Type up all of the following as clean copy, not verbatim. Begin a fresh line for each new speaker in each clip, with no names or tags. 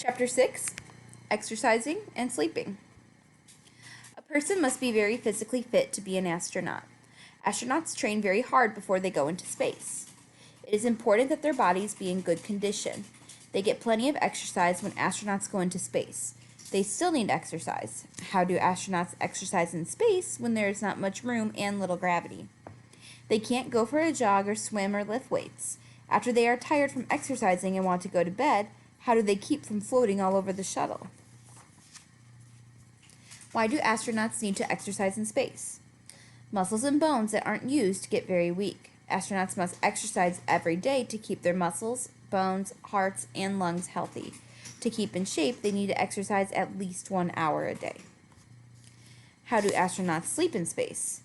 Chapter 6, Exercising and Sleeping. A person must be very physically fit to be an astronaut. Astronauts train very hard before they go into space. It is important that their bodies be in good condition. They get plenty of exercise when astronauts go into space. They still need exercise. How do astronauts exercise in space when there is not much room and little gravity? They can't go for a jog or swim or lift weights. After they are tired from exercising and want to go to bed, how do they keep from floating all over the shuttle? Why do astronauts need to exercise in space? Muscles and bones that aren't used get very weak. Astronauts must exercise every day to keep their muscles, bones, hearts, and lungs healthy. To keep in shape, they need to exercise at least 1 hour a day. How do astronauts sleep in space?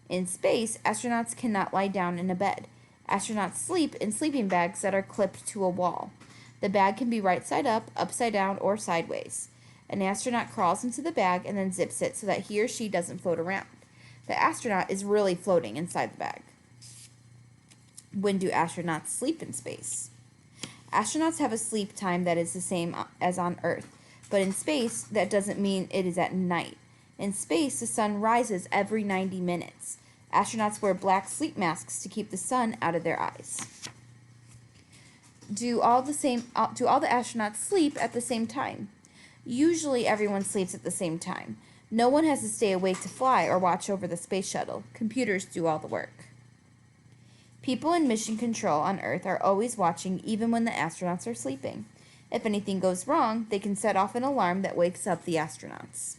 In space, astronauts cannot lie down in a bed. Astronauts sleep in sleeping bags that are clipped to a wall. The bag can be right side up, upside down, or sideways. An astronaut crawls into the bag and then zips it so that he or she doesn't float around. The astronaut is really floating inside the bag. When do astronauts sleep in space? Astronauts have a sleep time that is the same as on Earth, but in space, that doesn't mean it is at night. In space, the sun rises every 90 minutes. Astronauts wear black sleep masks to keep the sun out of their eyes. Do all the astronauts sleep at the same time? Usually everyone sleeps at the same time. No one has to stay awake to fly or watch over the space shuttle. Computers do all the work. People in mission control on Earth are always watching even when the astronauts are sleeping. If anything goes wrong, they can set off an alarm that wakes up the astronauts.